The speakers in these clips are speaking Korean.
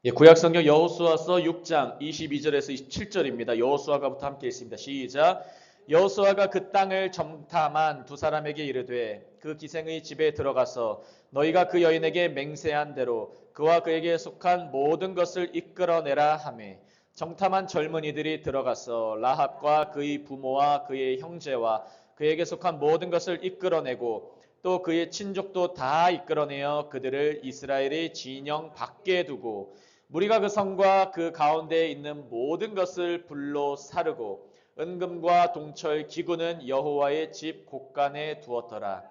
예, 구약성경 여호수아서 6장 22절에서 27절입니다. 여호수아가부터 함께 읽습니다. 시작. 여호수아가 그 땅을 정탐한 두 사람에게 이르되 그 기생의 집에 들어가서 너희가 그 여인에게 맹세한 대로 그와 그에게 속한 모든 것을 이끌어내라 하매 정탐한 젊은이들이 들어가서 라합과 그의 부모와 그의 형제와 그에게 속한 모든 것을 이끌어내고 또 그의 친족도 다 이끌어내어 그들을 이스라엘의 진영 밖에 두고 무리가 그 성과 그 가운데에 있는 모든 것을 불로 사르고 은금과 동철 기구는 여호와의 집 곳간에 두었더라.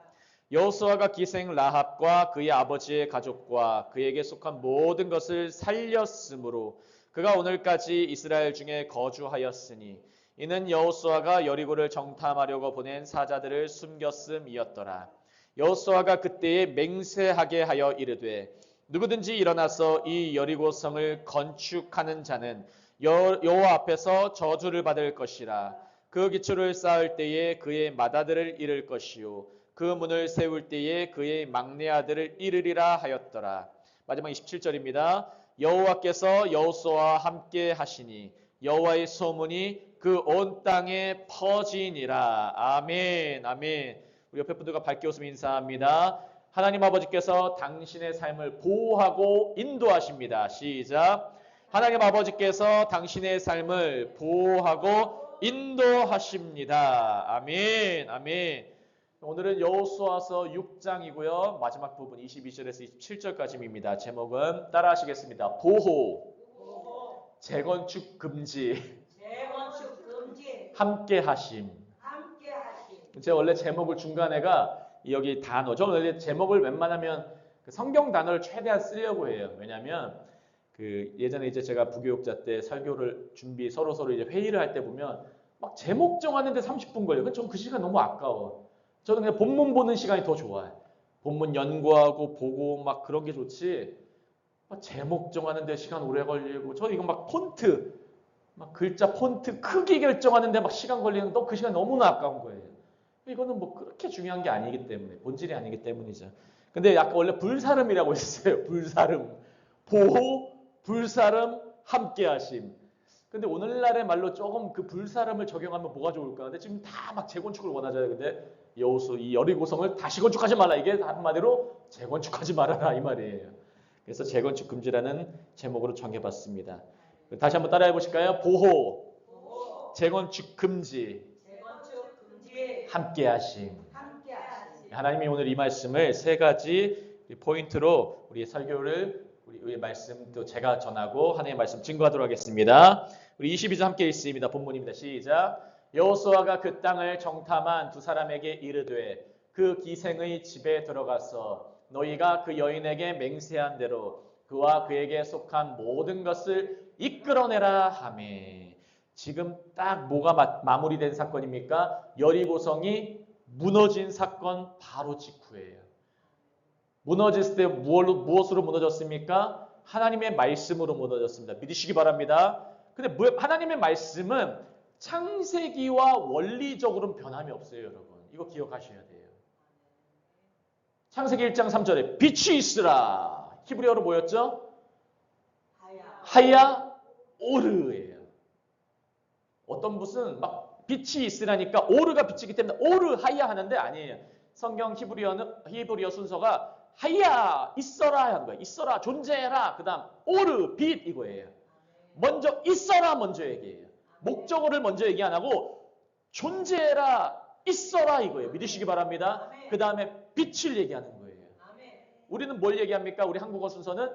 여호수아가 기생 라합과 그의 아버지의 가족과 그에게 속한 모든 것을 살렸으므로 그가 오늘까지 이스라엘 중에 거주하였으니 이는 여호수아가 여리고를 정탐하려고 보낸 사자들을 숨겼음이었더라. 여호수아가 그때에 맹세하게 하여 이르되 누구든지 일어나서 이 여리고 성을 건축하는 자는 여호와 앞에서 저주를 받을 것이라. 그 기초를 쌓을 때에 그의 맏아들을 잃을 것이요 그 문을 세울 때에 그의 막내 아들을 잃으리라 하였더라. 마지막 27절입니다. 여호와께서 여호수아와 함께 하시니 여호와의 소문이 그 온 땅에 퍼지니라. 아멘. 아멘. 우리 옆에 분들과 밝게 웃으며 인사합니다. 하나님 아버지께서 당신의 삶을 보호하고 인도하십니다. 시작. 하나님 아버지께서 당신의 삶을 보호하고 인도하십니다. 아멘. 아멘. 오늘은 여호수아서 6장이고요. 마지막 부분 22절에서 27절까지입니다. 제목은 따라하시겠습니다. 보호, 재건축 금지, 함께 하심. 제가 원래 제목을 중간에가 여기 단어, 저는 원래 제목을 웬만하면 성경 단어를 최대한 쓰려고 해요. 왜냐하면 예전에 이제 제가 부교육자 때 설교를 서로 이제 회의를 할 때 보면 막 제목 정하는데 30분 걸려요. 저는 그 시간 너무 아까워. 저는 그냥 본문 보는 시간이 더 좋아요. 본문 연구하고 보고 막 그런 게 좋지. 막 제목 정하는데 시간 오래 걸리고, 저는 이거 막 폰트, 막 글자 폰트 크기 결정하는데 막 시간 걸리는 그 시간 너무나 아까운 거예요. 이거는 뭐 그렇게 중요한 게 아니기 때문에, 본질이 아니기 때문이죠. 근데 아까 원래 불사름이라고 했어요. 불사름. 보호, 불사름, 함께하심. 근데 오늘날의 말로 조금 그 불사름을 적용하면 뭐가 좋을까? 근데 지금 다 막 재건축을 원하잖아요. 근데 여호수 이 여리고성을 다시 건축하지 말라. 이게 한마디로 재건축하지 말아라 이 말이에요. 그래서 재건축 금지라는 제목으로 정해봤습니다. 다시 한번 따라해 보실까요? 보호, 재건축 금지, 함께하심. 하나님이 오늘 이 말씀을 세 가지 포인트로 우리 설교를, 우리 말씀 또 제가 전하고 하나님의 말씀 증거하도록 하겠습니다. 우리 22절 함께 읽습니다. 본문입니다. 시작. 여호수아가 그 땅을 정탐한 두 사람에게 이르되 그 기생의 집에 들어가서 너희가 그 여인에게 맹세한 대로 그와 그에게 속한 모든 것을 이끌어내라 하매. 지금 딱 뭐가 마무리된 사건입니까? 여리고성이 무너진 사건 바로 직후예요. 무너졌을 때 무엇으로 무너졌습니까? 하나님의 말씀으로 무너졌습니다. 믿으시기 바랍니다. 근데 하나님의 말씀은 창세기와 원리적으로는 변함이 없어요, 여러분. 이거 기억하셔야 돼요. 창세기 1장 3절에 빛이 있으라. 히브리어로 뭐였죠? 하야 오르예요. 어떤 무슨 막 빛이 있으라니까 오르가 빛이기 때문에 오르 하야 하는데 아니에요. 성경 히브리어 순서가 하야 있어라 하는 거예요. 있어라 존재해라. 그다음 오르 빛 이거예요. 먼저 있어라 먼저 얘기해요. 목적어를 먼저 얘기 안 하고 존재해라 있어라 이거예요. 믿으시기 바랍니다. 그 다음에 빛을 얘기하는 거예요. 우리는 뭘 얘기합니까? 우리 한국어 순서는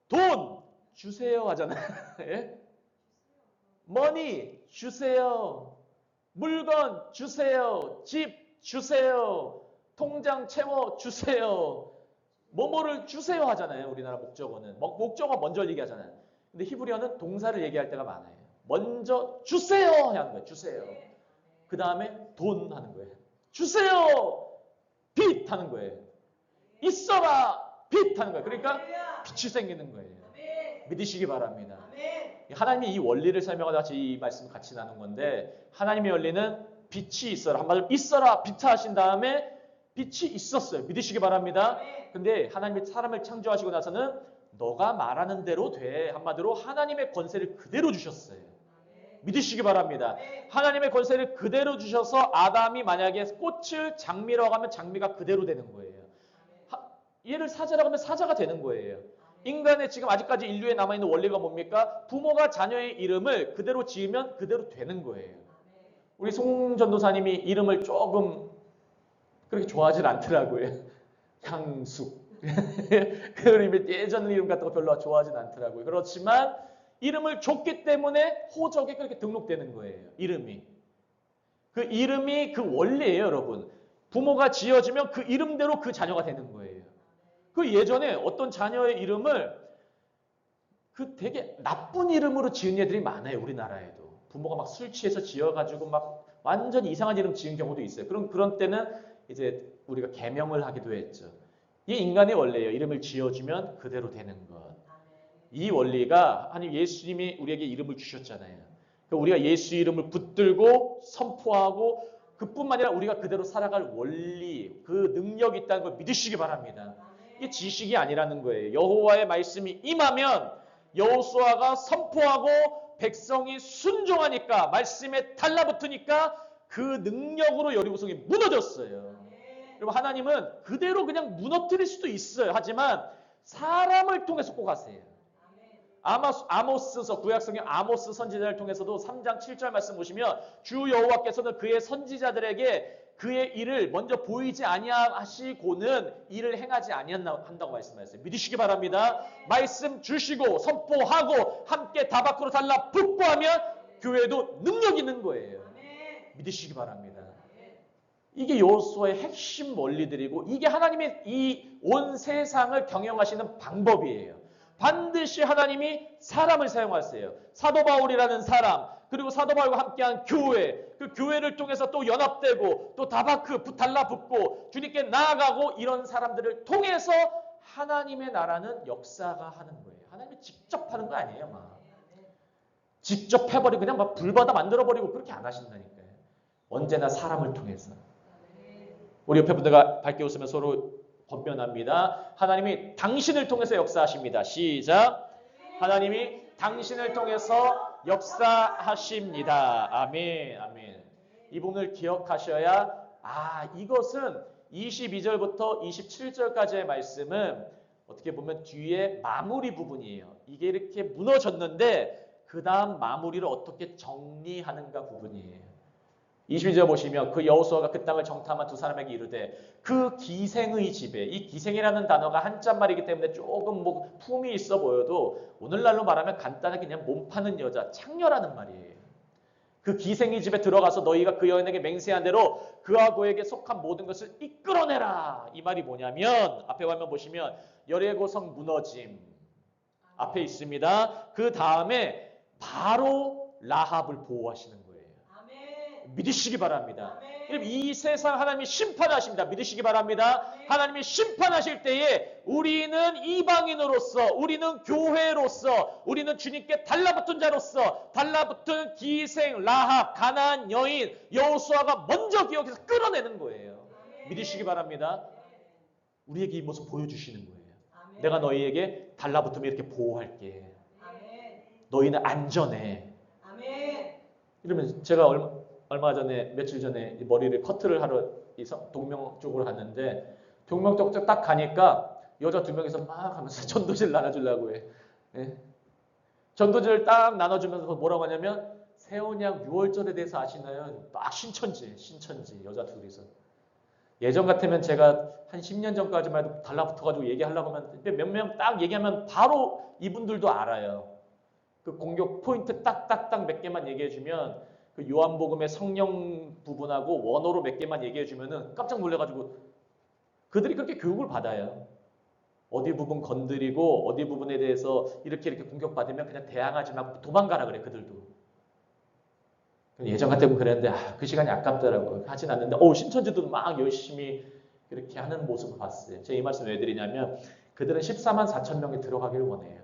돈 주세요 하잖아요. 예? 머니 주세요. 물건 주세요. 집 주세요. 통장 채워 주세요. 뭐뭐를 주세요 하잖아요. 우리나라 목적어는. 목적어 먼저 얘기하잖아요. 근데 히브리어는 동사를 얘기할 때가 많아요. 먼저 주세요 하는 거예요. 주세요. 그 다음에 돈 하는 거예요. 주세요. 빛 하는 거예요. 있어라. 빛 하는 거예요. 그러니까 빛이 생기는 거예요. 믿으시기 바랍니다. 하나님이 이 원리를 설명하다 같이 이 말씀을 같이 나눈 건데, 하나님의 원리는 빛이 있어라. 한마디로 있어라. 빛 하신 다음에 빛이 있었어요. 믿으시기 바랍니다. 근데 하나님이 사람을 창조하시고 나서는 너가 말하는 대로 돼. 한마디로 하나님의 권세를 그대로 주셨어요. 믿으시기 바랍니다. 하나님의 권세를 그대로 주셔서 아담이 만약에 꽃을 장미라고 하면 장미가 그대로 되는 거예요. 얘를 사자라고 하면 사자가 되는 거예요. 인간의 지금 아직까지 인류에 남아있는 원리가 뭡니까? 부모가 자녀의 이름을 그대로 지으면 그대로 되는 거예요. 우리 송 전도사님이 이름을 조금 그렇게 좋아하진 않더라고요. 향숙. 그 예전 이름 같은 거 별로 좋아하진 않더라고요. 그렇지만 이름을 줬기 때문에 호적에 그렇게 등록되는 거예요. 이름이. 그 이름이 그 원리예요, 여러분. 부모가 지어주면 그 이름대로 그 자녀가 되는 거예요. 그 예전에 어떤 자녀의 이름을 그 되게 나쁜 이름으로 지은 애들이 많아요, 우리나라에도. 부모가 막 술 취해서 지어가지고 막 완전히 이상한 이름 지은 경우도 있어요. 그런 때는 이제 우리가 계명을 하기도 했죠. 이 인간의 원리예요. 이름을 지어주면 그대로 되는 것. 이 원리가 하나님 예수님이 우리에게 이름을 주셨잖아요. 우리가 예수 이름을 붙들고 선포하고 그뿐만 아니라 우리가 그대로 살아갈 원리, 그 능력이 있다는 걸 믿으시기 바랍니다. 이게 지식이 아니라는 거예요. 여호와의 말씀이 임하면 여호수아가 선포하고 백성이 순종하니까 말씀에 달라붙으니까 그 능력으로 여리고성이 무너졌어요. 여러분 하나님은 그대로 그냥 무너뜨릴 수도 있어요. 하지만 사람을 통해서 꼭 하세요. 아모스서 구약성경 아모스 선지자를 통해서도 3장 7절 말씀 보시면 주 여호와께서는 그의 선지자들에게 그의 일을 먼저 보이지 아니하시고는 일을 행하지 아니한다고 말씀하셨어요. 믿으시기 바랍니다. 말씀 주시고 선포하고 함께 다바꾸로 달라붙고 하면 교회도 능력 있는 거예요. 믿으시기 바랍니다. 이게 여호수아의 핵심 원리들이고 이게 하나님이 이 온 세상을 경영하시는 방법이에요. 반드시 하나님이 사람을 사용하세요. 사도 바울이라는 사람, 그리고 사도 바울과 함께한 교회, 그 교회를 통해서 또 연합되고 또 달라붙고 주님께 나아가고 이런 사람들을 통해서 하나님의 나라는 역사가 하는 거예요. 하나님이 직접 하는 거 아니에요. 막. 직접 해버리고 그냥 막 불바다 만들어버리고 그렇게 안 하신다니까요. 언제나 사람을 통해서. 우리 옆에 분들과 밝게 웃으면 서로 권면합니다. 하나님이 당신을 통해서 역사하십니다. 시작. 하나님이 당신을 통해서 역사하십니다. 아멘. 아멘. 이 부분을 기억하셔야 이것은 22절부터 27절까지의 말씀은 어떻게 보면 뒤에 마무리 부분이에요. 이게 이렇게 무너졌는데 그 다음 마무리를 어떻게 정리하는가 부분이에요. 22절 보시면 그 여호수아가 그 땅을 정탐한 두 사람에게 이르되 그 기생의 집에, 이 기생이라는 단어가 한자말이기 때문에 조금 품이 있어 보여도 오늘날로 말하면 간단하게 그냥 몸 파는 여자, 창녀라는 말이에요. 그 기생의 집에 들어가서 너희가 그 여인에게 맹세한 대로 그와 그에게 속한 모든 것을 이끌어내라. 이 말이 뭐냐면 앞에 화면 보시면 여리고성 무너짐 앞에 있습니다. 그 다음에 바로 라합을 보호하시는 거예요. 믿으시기 바랍니다. 이 세상 하나님이 심판하십니다. 믿으시기 바랍니다. 하나님이 심판하실 때에 우리는 이방인으로서, 우리는 교회로서, 우리는 주님께 달라붙은 자로서, 달라붙은 기생, 라합, 가나안 여인, 여호수아가 먼저 기억해서 끌어내는 거예요. 믿으시기 바랍니다. 우리에게 이 모습 보여주시는 거예요. 내가 너희에게 달라붙으면 이렇게 보호할게. 너희는 안전해. 이러면 제가 얼마 전에 며칠 전에 머리를 커트를 하러 동명 쪽으로 갔는데 동명 쪽 딱 가니까 여자 두 명이서 막 하면서 전도지를 나눠주려고 해. 예? 전도지를 딱 나눠주면서 뭐라고 하냐면 세원양 6월절에 대해서 아시나요? 막 신천지 여자 둘이서. 예전 같으면 제가 한 10년 전까지만 해도 달라붙어가지고 얘기하려고 하면 몇 명 딱 얘기하면 바로 이분들도 알아요. 그 공격 포인트 딱딱딱 몇 개만 얘기해주면 그 요한복음의 성령 부분하고 원어로 몇 개만 얘기해주면은 깜짝 놀래가지고 그들이 그렇게 교육을 받아요. 어디 부분 건드리고 어디 부분에 대해서 이렇게 공격받으면 그냥 대항하지 말고 도망가라 그래 그들도. 예전 같으면 그랬는데 그 시간이 아깝더라고요. 하진 않는데 신천지도 막 열심히 그렇게 하는 모습을 봤어요. 제가 이 말씀 왜 드리냐면 그들은 14만 4천 명이 들어가길 원해요.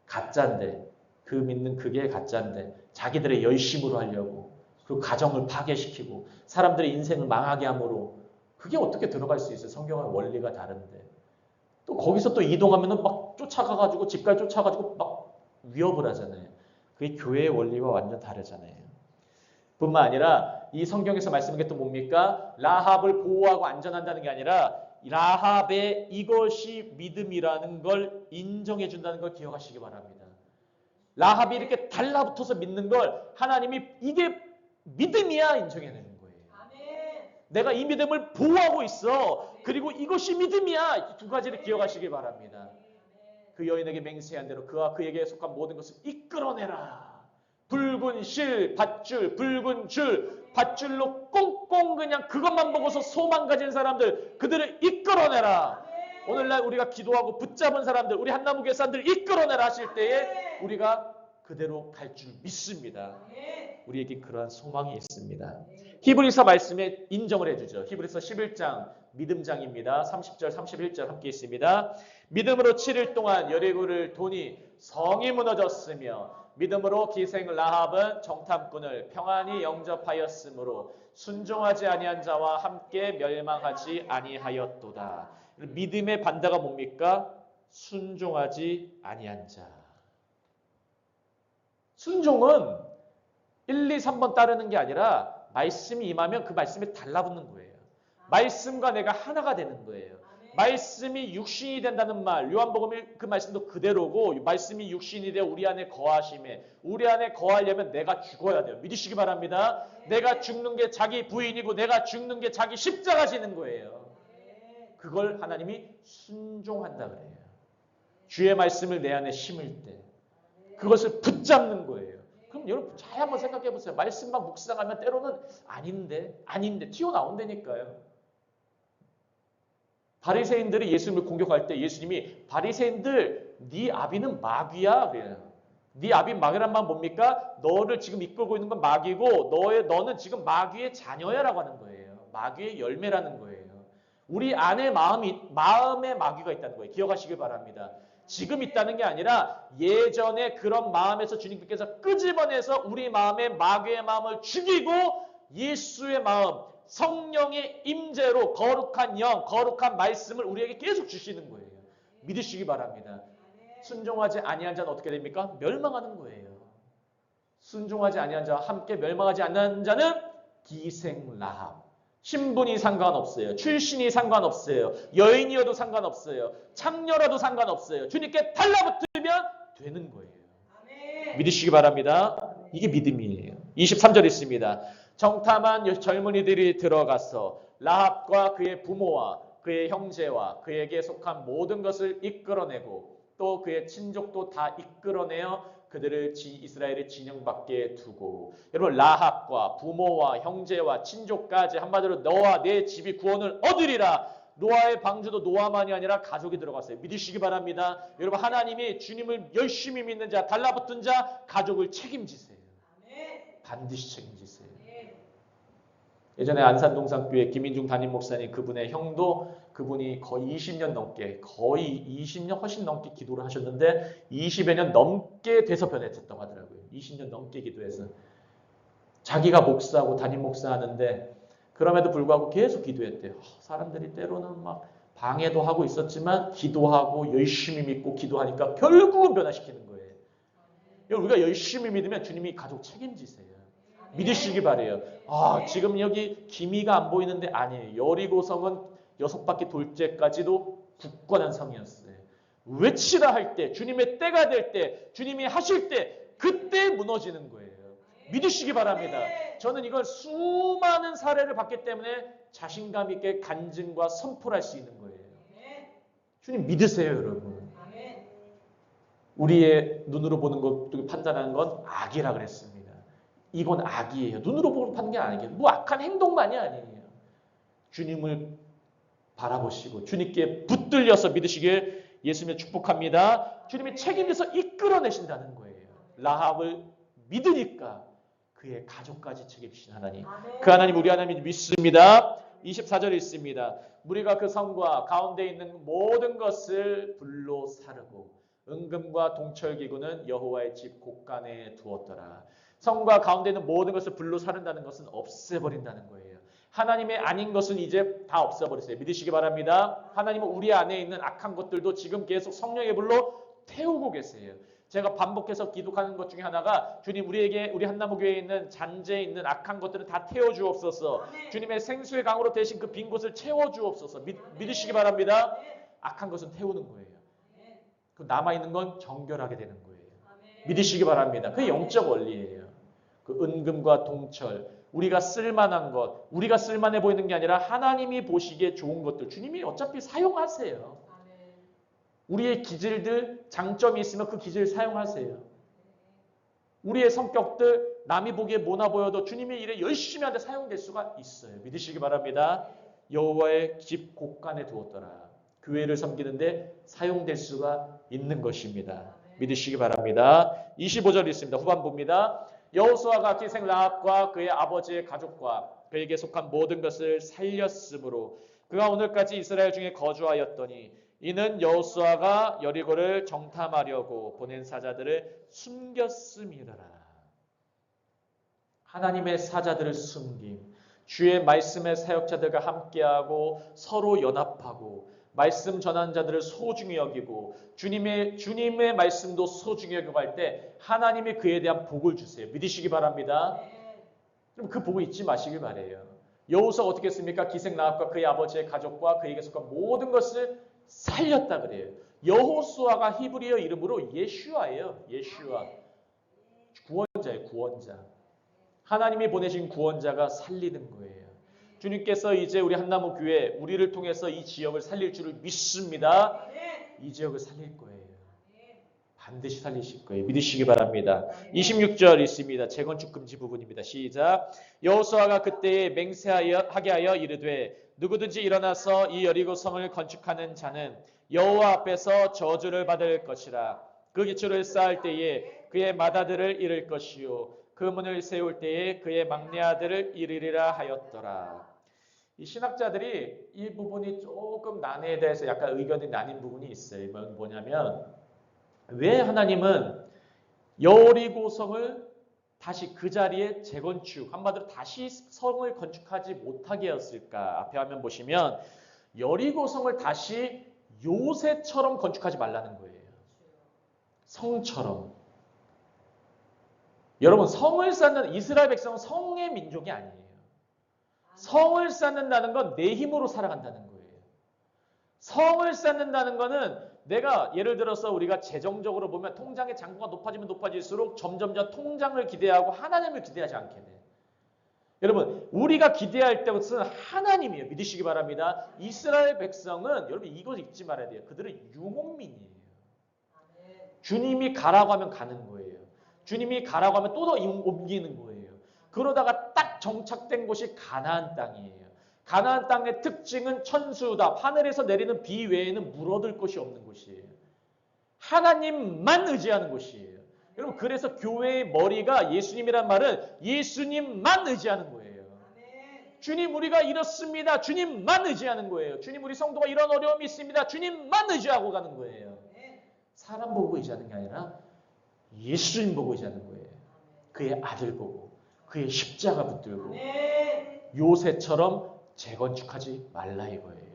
가짜인데 그 믿는 그게 가짜인데 자기들의 열심으로 하려고 그리고 가정을 파괴시키고 사람들의 인생을 망하게 함으로 그게 어떻게 들어갈 수 있어요? 성경은 원리가 다른데. 또 거기서 또 이동하면은 막 쫓아가가지고 집까지 쫓아가지고 막 위협을 하잖아요. 그게 교회의 원리와 완전 다르잖아요. 뿐만 아니라 이 성경에서 말씀한 게 또 뭡니까? 라합을 보호하고 안전한다는 게 아니라 라합의 이것이 믿음이라는 걸 인정해 준다는 걸 기억하시기 바랍니다. 라합이 이렇게 달라붙어서 믿는 걸 하나님이 이게 믿음이야 인정해내는 거예요. 내가 이 믿음을 보호하고 있어. 그리고 이것이 믿음이야. 두 가지를 기억하시기 바랍니다. 그 여인에게 맹세한 대로 그와 그에게 속한 모든 것을 이끌어내라. 붉은 실, 밧줄, 붉은 줄, 밧줄로 꽁꽁 그냥 그것만 보고서 소망 가진 사람들, 그들을 이끌어내라. 오늘날 우리가 기도하고 붙잡은 사람들, 우리 한나무 교사들 이끌어내라 하실 때에 우리가 그대로 갈 줄 믿습니다. 우리에게 그러한 소망이 있습니다. 히브리서 말씀에 인정을 해주죠. 히브리서 11장 믿음장입니다. 30절 31절 함께 있습니다. 믿음으로 7일 동안 여리고를 도니 성이 무너졌으며 믿음으로 기생 라합은 정탐꾼을 평안히 영접하였으므로 순종하지 아니한 자와 함께 멸망하지 아니하였도다. 믿음의 반대가 뭡니까? 순종하지 아니한 자. 순종은 1, 2, 3번 따르는 게 아니라 말씀이 임하면 그 말씀에 달라붙는 거예요. 말씀과 내가 하나가 되는 거예요. 말씀이 육신이 된다는 말, 요한복음의 그 말씀도 그대로고 말씀이 육신이 되어 우리 안에 거하심에 우리 안에 거하려면 내가 죽어야 돼요. 믿으시기 바랍니다. 내가 죽는 게 자기 부인이고 내가 죽는 게 자기 십자가 지는 거예요. 그걸 하나님이 순종한다 그래요. 주의 말씀을 내 안에 심을 때 그것을 붙잡는 거예요. 그럼 여러분 잘 한번 생각해 보세요. 말씀만 묵상하면 때로는 아닌데 튀어나온다니까요. 바리새인들이 예수님을 공격할 때 예수님이 바리새인들 네 아비는 마귀야 그래요. 네 아비 마귀란 말은 뭡니까? 너를 지금 이끌고 있는 건 마귀고 너는 지금 마귀의 자녀야라고 하는 거예요. 마귀의 열매라는 거예요. 우리 안에 마음에 마귀가 있다는 거예요. 기억하시길 바랍니다. 지금 있다는 게 아니라 예전에 그런 마음에서 주님께서 끄집어내서 우리 마음에 마귀의 마음을 죽이고 예수의 마음, 성령의 임재로 거룩한 영, 거룩한 말씀을 우리에게 계속 주시는 거예요. 믿으시기 바랍니다. 순종하지 아니한 자는 어떻게 됩니까? 멸망하는 거예요. 순종하지 아니한 자와 함께 멸망하지 않는 자는 기생 라합. 신분이 상관없어요. 출신이 상관없어요. 여인이어도 상관없어요. 창녀라도 상관없어요. 주님께 달라붙으면 되는 거예요. 믿으시기 바랍니다. 이게 믿음이에요. 23절 있습니다. 정탐한 젊은이들이 들어가서 라합과 그의 부모와 그의 형제와 그에게 속한 모든 것을 이끌어내고 또 그의 친족도 다 이끌어내어 그들을 이스라엘의 진영 밖에 두고 여러분 라합과 부모와 형제와 친족까지 한마디로 너와 내 집이 구원을 얻으리라. 노아의 방주도 노아만이 아니라 가족이 들어갔어요. 믿으시기 바랍니다. 여러분 하나님이 주님을 열심히 믿는 자, 달라붙은 자, 가족을 책임지세요. 반드시 책임지세요. 예전에 안산동산교회 김인중 담임 목사님 그분의 형도 그분이 거의 20년 넘게 거의 20년 훨씬 넘게 기도를 하셨는데 20여 년 넘게 돼서 변했다고 하더라고요. 20년 넘게 기도해서 자기가 목사하고 담임 목사하는데 그럼에도 불구하고 계속 기도했대요. 사람들이 때로는 막 방해도 하고 있었지만 기도하고 열심히 믿고 기도하니까 결국은 변화시키는 거예요. 우리가 열심히 믿으면 주님이 가족 책임지세요. 믿으시기 바래요. 지금 여기 기미가 안 보이는데 아니에요. 여리고성은 6바퀴 돌 때까지도 굳건한 성이었어요. 외치라 할 때, 주님의 때가 될 때, 주님이 하실 때 그때 무너지는 거예요. 믿으시기 바랍니다. 저는 이걸 수많은 사례를 봤기 때문에 자신감 있게 간증과 선포할 수 있는 거예요. 주님 믿으세요, 여러분. 우리의 눈으로 보는 것 판단하는 건 악이라 그랬습니다. 이건 악이에요. 눈으로 보는 판단이 아니에요. 뭐 악한 행동만이 아니에요. 주님을 바라보시고 주님께 붙들려서 믿으시길 예수님을 축복합니다. 주님이 책임져서 이끌어내신다는 거예요. 라합을 믿으니까 그의 가족까지 책임지신 하나님. 그 하나님 우리 하나님 믿습니다. 24절에 있습니다. 무리가 그 성과 가운데 있는 모든 것을 불로 사르고 은금과 동철기구는 여호와의 집 곳간에 두었더라. 성과 가운데 있는 모든 것을 불로 사른다는 것은 없애버린다는 거예요. 하나님의 아닌 것은 이제 다 없어버렸어요. 믿으시기 바랍니다. 하나님은 우리 안에 있는 악한 것들도 지금 계속 성령의 불로 태우고 계세요. 제가 반복해서 기도하는 것 중에 하나가 주님 우리에게 우리 한나무교회에 있는 잔재에 있는 악한 것들을 다 태워주옵소서. 주님의 생수의 강으로 대신 그 빈 곳을 채워주옵소서. 믿으시기 바랍니다. 악한 것은 태우는 거예요. 그 남아있는 건 정결하게 되는 거예요. 믿으시기 바랍니다. 그게 영적 원리예요. 그 은금과 동철, 우리가 쓸만한 것, 우리가 쓸만해 보이는 게 아니라 하나님이 보시기에 좋은 것들 주님이 어차피 사용하세요. 우리의 기질들, 장점이 있으면 그 기질 사용하세요. 우리의 성격들 남이 보기에 모나 보여도 주님의 일에 열심히 하는데 사용될 수가 있어요. 믿으시기 바랍니다. 여호와의 집 곳간에 두었더라. 교회를 섬기는데 사용될 수가 있는 것입니다. 믿으시기 바랍니다. 25절 있습니다. 후반부입니다. 여호수아가 기생 라합과 그의 아버지의 가족과 그에게 속한 모든 것을 살렸으므로 그가 오늘까지 이스라엘 중에 거주하였더니 이는 여호수아가 여리고를 정탐하려고 보낸 사자들을 숨겼음이더라. 하나님의 사자들을 숨김, 주의 말씀의 사역자들과 함께하고 서로 연합하고 말씀 전하는 자들을 소중히 여기고 주님의 말씀도 소중히 여기고 할 때 하나님이 그에 대한 복을 주세요. 믿으시기 바랍니다. 그럼 그 복을 잊지 마시길 바래요. 여호수아가 어떻게 했습니까? 기생 라합과 그의 아버지의 가족과 그에게 속한 모든 것을 살렸다 그래요. 여호수아가 히브리어 이름으로 예슈아예요. 예슈아. 구원자예요. 구원자. 하나님이 보내신 구원자가 살리는 거예요. 주님께서 이제 우리 한나무 교회 우리를 통해서 이 지역을 살릴 줄을 믿습니다. 이 지역을 살릴 거예요. 반드시 살리실 거예요. 믿으시기 바랍니다. 26절 있습니다. 재건축 금지 부분입니다. 시작. 여호수아가 그때에 맹세하게 하여 이르되 누구든지 일어나서 이 여리고 성을 건축하는 자는 여호와 앞에서 저주를 받을 것이라. 그 기초를 쌓을 때에 그의 맏아들을 잃을 것이요 그 문을 세울 때에 그의 막내 아들을 잃으리라 하였더라. 이 신학자들이 이 부분이 조금 난해에 대해서 약간 의견이 나뉜 부분이 있어요. 뭐냐면 왜 하나님은 여리고성을 다시 그 자리에 재건축, 한마디로 다시 성을 건축하지 못하게 했을까? 앞에 화면 보시면 여리고성을 다시 요새처럼 건축하지 말라는 거예요. 성처럼. 여러분, 성을 쌓는 이스라엘 백성은 성의 민족이 아니에요. 성을 쌓는다는 건 내 힘으로 살아간다는 거예요. 성을 쌓는다는 거는 내가 예를 들어서 우리가 재정적으로 보면 통장의 잔고가 높아지면 높아질수록 점점점 통장을 기대하고 하나님을 기대하지 않게 돼. 여러분, 우리가 기대할 때는 하나님이에요. 믿으시기 바랍니다. 이스라엘 백성은 여러분 이거 잊지 말아야 돼요. 그들은 유목민이에요. 주님이 가라고 하면 가는 거예요. 주님이 가라고 하면 또 더 옮기는 거예요. 그러다가 딱 정착된 곳이 가나안 땅이에요. 가나안 땅의 특징은 천수답, 하늘에서 내리는 비 외에는 물어들 것이 없는 곳이에요. 하나님만 의지하는 곳이에요. 여러분, 그래서 교회의 머리가 예수님이란 말은 예수님만 의지하는 거예요. 주님, 우리가 이렇습니다. 주님만 의지하는 거예요. 주님, 우리 성도가 이런 어려움이 있습니다. 주님만 의지하고 가는 거예요. 사람 보고 의지하는 게 아니라 예수님 보고 의지하는 거예요. 그의 아들 보고, 그의 십자가 붙들고 요새처럼 재건축하지 말라 이거예요.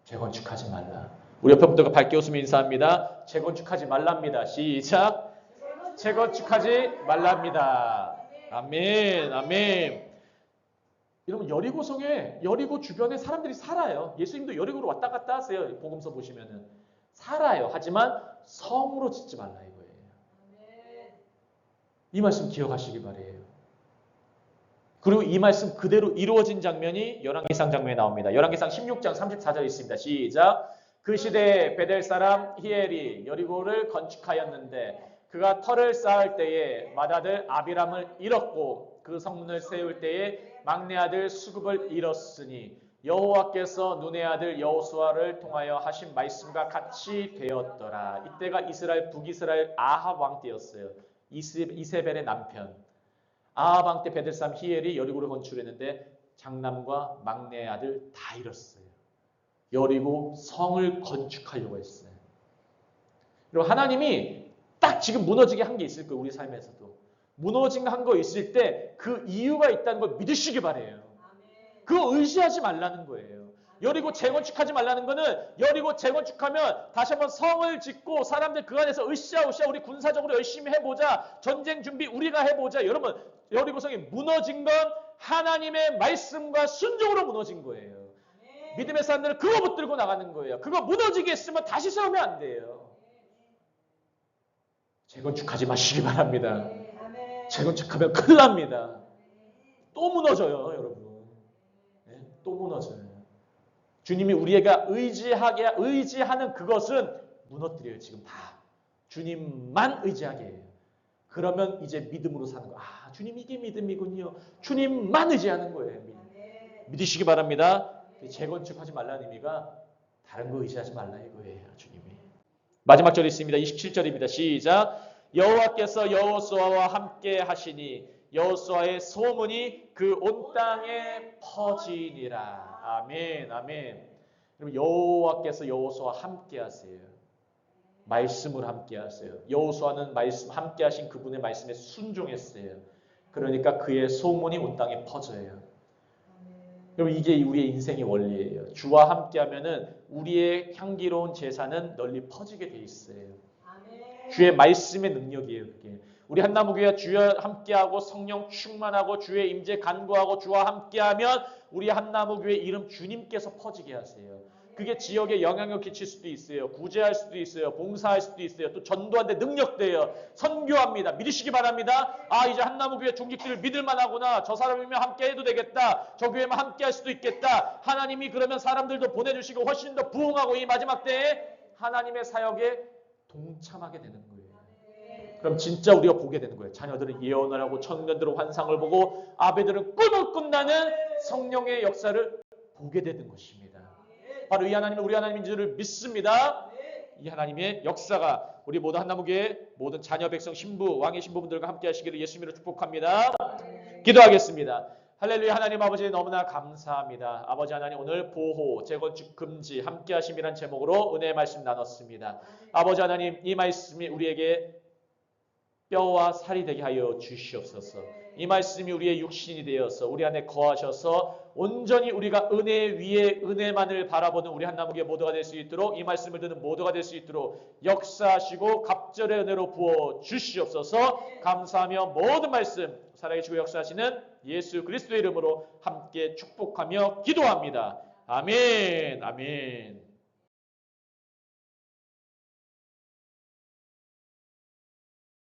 재건축하지 말라. 우리 옆에 분들과 밝게 웃으며 인사합니다. 재건축하지 말랍니다. 시작. 재건축하지 말랍니다. 아멘. 아멘. 여러분, 여리고성에 여리고 주변에 사람들이 살아요. 예수님도 여리고로 왔다 갔다 하세요. 복음서 보시면은 살아요. 하지만 성으로 짓지 말라 이거예요. 이 말씀 기억하시기 바래요. 그리고 이 말씀 그대로 이루어진 장면이 열왕기상 장면에 나옵니다. 열왕기상 16장 34절 있습니다. 시작. 그 시대에 베델 사람 히엘이 여리고를 건축하였는데 그가 터를 쌓을 때에 맏아들 아비람을 잃었고 그 성문을 세울 때에 막내 아들 수굽을 잃었으니 여호와께서 눈의 아들 여호수아를 통하여 하신 말씀과 같이 되었더라. 이때가 이스라엘 북이스라엘 아합 왕 때였어요. 이세벨의 남편. 아합 왕 때 베델 사람 히엘이 여리고를 건축했는데 장남과 막내 아들 다 잃었어요. 여리고 성을 건축하려고 했어요. 그리고 하나님이 딱 지금 무너지게 한 게 있을 거예요. 우리 삶에서도. 무너진 한 거 있을 때 그 이유가 있다는 걸 믿으시기 바래요. 그거 의지하지 말라는 거예요. 여리고 재건축하지 말라는 거는 여리고 재건축하면 다시 한번 성을 짓고 사람들 그 안에서 으쌰으쌰 우리 군사적으로 열심히 해보자. 전쟁 준비 우리가 해보자. 여러분 여리고성이 무너진 건 하나님의 말씀과 순종으로 무너진 거예요. 믿음의 사람들은 그거 붙들고 나가는 거예요. 그거 무너지게 했으면 다시 세우면 안 돼요. 재건축하지 마시기 바랍니다. 재건축하면 큰일 납니다. 또 무너져요, 여러분. 네? 또 무너져요. 주님이 우리가 의지하는 그것은 무너뜨려요, 지금 다. 주님만 의지하게 해요. 그러면 이제 믿음으로 사는 거. 아, 주님 이게 믿음이군요. 주님만 의지하는 거예요. 믿으시기 바랍니다. 재건축하지 말라는 의미가 다른 거 의지하지 말라 이거예요, 주님이. 마지막 절이 있습니다. 27절입니다. 시작. 여호와께서 여호수아와 함께 하시니 여호수아의 소문이 그 온 땅에 퍼지니라. 아멘, 아멘. 여러분 여호와께서 여호수아와 함께 하세요. 말씀을 함께 하세요. 여호수아는 말씀 함께 하신 그분의 말씀에 순종했어요. 그러니까 그의 소문이 온 땅에 퍼져요. 여러분 이게 우리의 인생의 원리예요. 주와 함께하면은 우리의 향기로운 제사는 널리 퍼지게 돼 있어요. 주의 말씀의 능력이에요. 그게. 우리 한나무교회가 주와 함께하고 성령 충만하고 주의 임재 간구하고 주와 함께하면 우리 한나무교회 이름 주님께서 퍼지게 하세요. 그게 지역에 영향을 끼칠 수도 있어요. 구제할 수도 있어요. 봉사할 수도 있어요. 또 전도하는데 능력돼요. 선교합니다. 믿으시기 바랍니다. 아 이제 한나무교회 종직들을 믿을만 하구나. 저 사람이면 함께 해도 되겠다. 저 교회만 함께 할 수도 있겠다. 하나님이 그러면 사람들도 보내주시고 훨씬 더 부흥하고 이 마지막 때에 하나님의 사역에 동참하게 되는 거예요. 그럼 진짜 우리가 보게 되는 거예요. 자녀들은 예언을 하고 청년들은 환상을 보고 아베들은 꿈을 꾼다는 성령의 역사를 보게 되는 것입니다. 바로 이 하나님은 우리 하나님인 줄을 믿습니다. 이 하나님의 역사가 우리 모든 한나무교회 모든 자녀 백성 신부 왕의 신부분들과 함께 하시기를 예수님으로 축복합니다. 기도하겠습니다. 할렐루야. 하나님 아버지 너무나 감사합니다. 아버지 하나님 오늘 보호, 재건축 금지, 함께 하심이란 제목으로 은혜의 말씀 나눴습니다. 아버지 하나님 이 말씀이 우리에게 뼈와 살이 되게 하여 주시옵소서. 이 말씀이 우리의 육신이 되어서 우리 안에 거하셔서 온전히 우리가 은혜 위에 은혜만을 바라보는 우리 한나무교회 모두가 될 수 있도록 이 말씀을 듣는 모두가 될 수 있도록 역사하시고 갑절의 은혜로 부어 주시옵소서. 감사하며 모든 말씀 살아계시고 역사하시는 예수 그리스도의 이름으로 함께 축복하며 기도합니다. 아멘. 아멘.